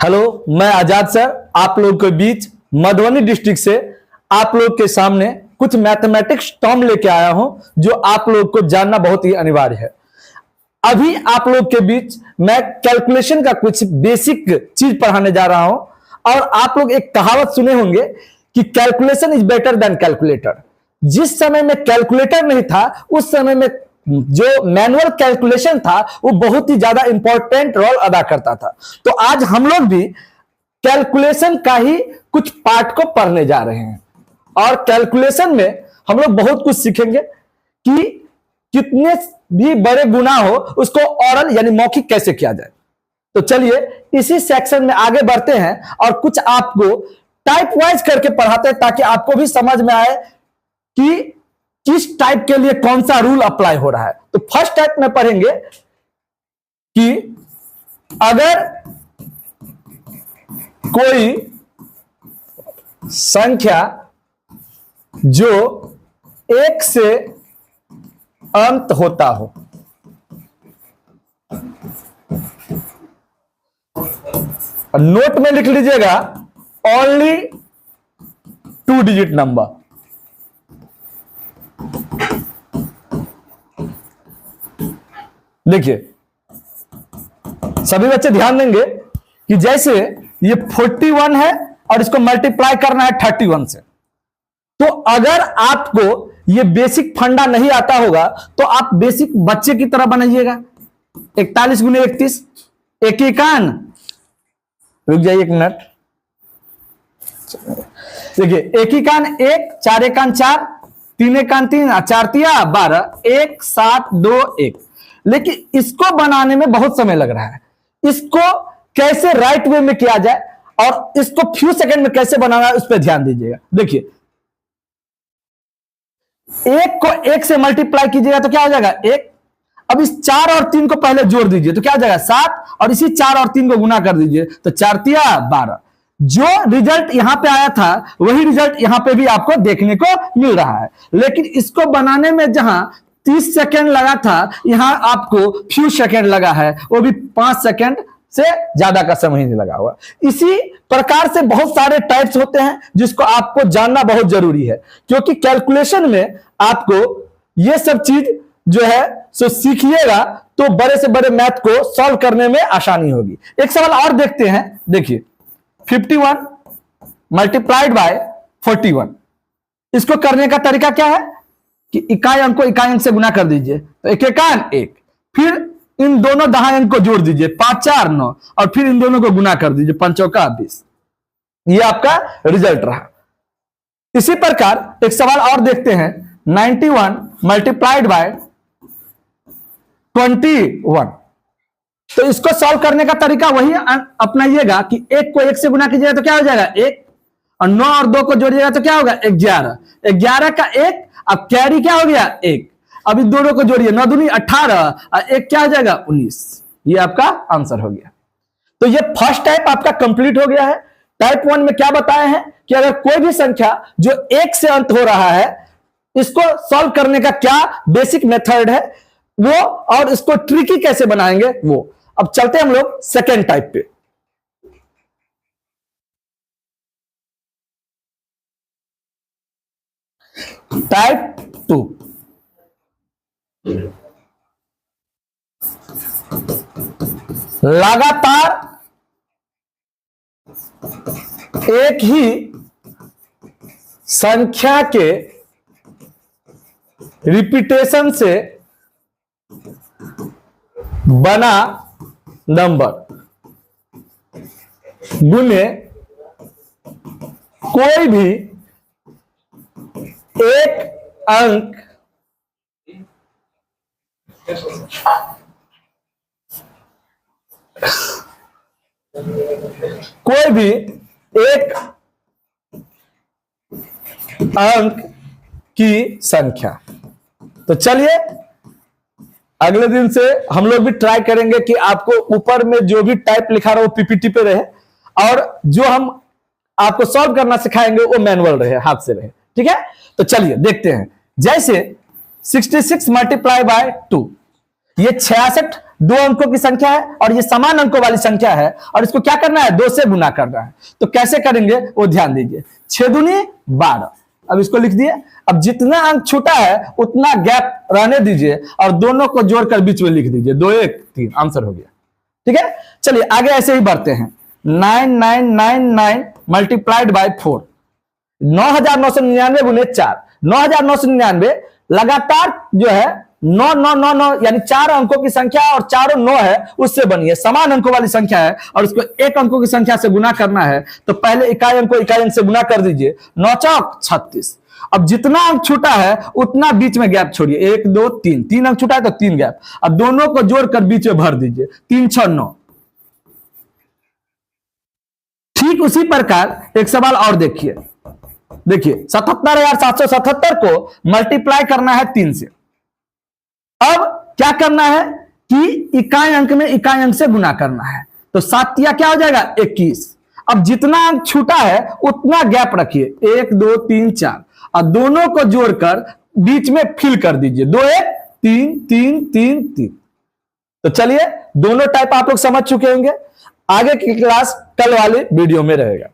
Hello, मैं आजाद sir आप लोग के बीच मधुबनी डिस्ट्रिक्ट से आप लोग के सामने कुछ मैथमेटिक्स टर्म लेके आया हूं जो आप लोग को जानना बहुत ही अनिवार्य है। अभी आप लोग के बीच मैं कैलकुलेशन का कुछ बेसिक चीज पढ़ाने जा रहा हूं और आप लोग एक कहावत सुने होंगे कि calculation is better than calculator. जिस समय में कैलकुलेटर नहीं था उस समय में जो मैनुअल कैलकुलेशन था वो बहुत ही ज्यादा इंपॉर्टेंट रोल अदा करता था। तो आज हम लोग भी कैलकुलेशन का ही कुछ पार्ट को पढ़ने जा रहे हैं और कैलकुलेशन में हम लोग बहुत कुछ सीखेंगे कि कितने भी बड़े गुना हो उसको ओरल यानी मौखिक कैसे किया जाए। तो चलिए इसी सेक्शन में आगे बढ़ते हैं और कुछ आपको टाइप वाइज करके पढ़ाते हैं ताकि आपको भी समझ में आए कि किस टाइप के लिए कौन सा रूल अप्लाई हो रहा है। तो फर्स्ट टाइप में पढ़ेंगे कि अगर कोई संख्या जो एक से अंत होता हो, नोट में लिख लीजिएगा ओनली 2 डिजिट नंबर। देखिए सभी बच्चे ध्यान देंगे कि जैसे ये 41 है और इसको मल्टीप्लाई करना है 31 से, तो अगर आपको ये बेसिक फंडा नहीं आता होगा तो आप बेसिक बच्चे की तरह बनाइएगा। 41 गुने 31, एक एकान, रुक जाइए एक मिनट। देखिए एक एकान 1, 4 एकान 4, 3 एकान 3, 4 तिया 12, 1 7 2 1। लेकिन इसको बनाने में बहुत समय लग रहा है। इसको कैसे राइट वे में किया जाए और इसको फ्यू सेकंड में कैसे बनाना है उस पर ध्यान दीजिएगा। देखिए एक को एक से मल्टीप्लाई कीजिएगा तो क्या हो जाएगा 1। अब इस 4 और 3 को पहले जोड़ दीजिए तो क्या हो जाएगा 7 और इसी 4 और 3 को गुना कर दीजिए तो 4 तिया 12। जो रिजल्ट यहां पे आया था वही रिजल्ट यहां पे भी आपको देखने को मिल रहा है। लेकिन इसको बनाने में जहां 30 सेकेंड लगा था यहां आपको फ्यू सेकेंड लगा है, वो भी 5 सेकेंड से ज्यादा का समय नहीं लगा हुआ। इसी प्रकार से बहुत सारे टाइप्स होते हैं जिसको आपको जानना बहुत जरूरी है, क्योंकि कैलकुलेशन में आपको ये सब चीज जो है सो सीखिएगा तो बड़े से बड़े मैथ को सॉल्व करने में आसानी होगी। एक सवाल और देखते हैं। देखिए 51 मल्टीप्लाइड बाय 41, इसको करने का तरीका क्या है कि इकाई अंक को इकाई अंक से गुना कर दीजिए तो एक एकान 1, फिर इन दोनों दहाई अंक को जोड़ दीजिए 5 4 9 और फिर इन दोनों को गुना कर दीजिए 5 चौका 20। ये आपका रिजल्ट रहा। इसी प्रकार एक सवाल और देखते हैं 91 मल्टीप्लाइड बाय 21, तो इसको सॉल्व करने का तरीका वही अपनाइएगा कि 1 को 1 से गुना कीजिएगा तो क्या हो जाएगा 1 और 9 और 2 को जोड़िएगा तो क्या होगा 11। 11 का 1, अब कैरी क्या हो गया 1, अब इन दोनों को जोड़िए 9 दूनी 18 और 1 क्या हो जाएगा 19। ये आपका आंसर हो गया। तो ये फर्स्ट टाइप आपका कंप्लीट हो गया है। टाइप 1 में क्या बताए हैं कि अगर कोई भी संख्या जो 1 से अंत हो रहा है इसको सॉल्व करने का क्या बेसिक मेथड है वो, और इसको ट्रिकी कैसे बनाएंगे वो। अब चलते हैं हम लोग सेकेंड टाइप पे। टाइप 2, लगातार एक ही संख्या के रिपीटेशन से बना नंबर गुने कोई भी एक अंक कोई भी एक अंक की संख्या। तो चलिए अगले दिन से हम लोग भी ट्राई करेंगे कि आपको ऊपर में जो भी टाइप लिखा रहा हो पीपीटी पे रहे और जो हम आपको सॉल्व करना सिखाएंगे वो मैनुअल रहे, हाथ से रहे। ठीक है, तो चलिए देखते हैं। जैसे 66 मल्टीप्लाई बाय 2, ये 66 दो अंकों की संख्या है और ये समान अंकों वाली संख्या है और इसको क्या करना है, 2 से गुना करना है। तो कैसे करेंगे वो ध्यान दीजिए। 6 दूनी 12, अब इसको लिख दिए। अब जितना अंक छूटा है उतना गैप रहने दीजिए और दोनों को जोड़कर बीच में लिख दीजिए। 2 1 3 आंसर हो गया। ठीक है, चलिए आगे ऐसे ही बढ़ते हैं। 9999 मल्टीप्लाइड बाय 4, 9999 गुने 4, 9999 लगातार जो है 9999 यानी 4 अंकों की संख्या और चारों 9 है उससे बनी है, समान अंकों वाली संख्या है और उसको 1 अंकों की संख्या से गुना करना है। तो पहले इकाई अंक को इकाई अंक से गुना कर दीजिए। 9 चौक 36। अब जितना अंक छूटा है उतना बीच में गैप छोड़िए। 1 2 3, 3 अंक छूटा है तो 3 गैप। अब दोनों को जोड़कर बीच में भर दीजिए। 3 6 9। ठीक उसी प्रकार एक सवाल और देखिए। देखिए 77,777 को मल्टीप्लाई करना है 3 से। अब क्या करना है कि इकाई अंक में इकाई अंक से गुना करना है। तो 7 क्या हो जाएगा 21। अब जितना अंक छूटा है उतना गैप रखिए। 1 2 3 4 और दोनों को जोड़कर बीच में फिल कर दीजिए। 2 1 3 3 3 3। तो चलिए दोनों टाइप आप लोग समझ चुके होंगे। आगे की क्लास कल वाले वीडियो में रहेगा।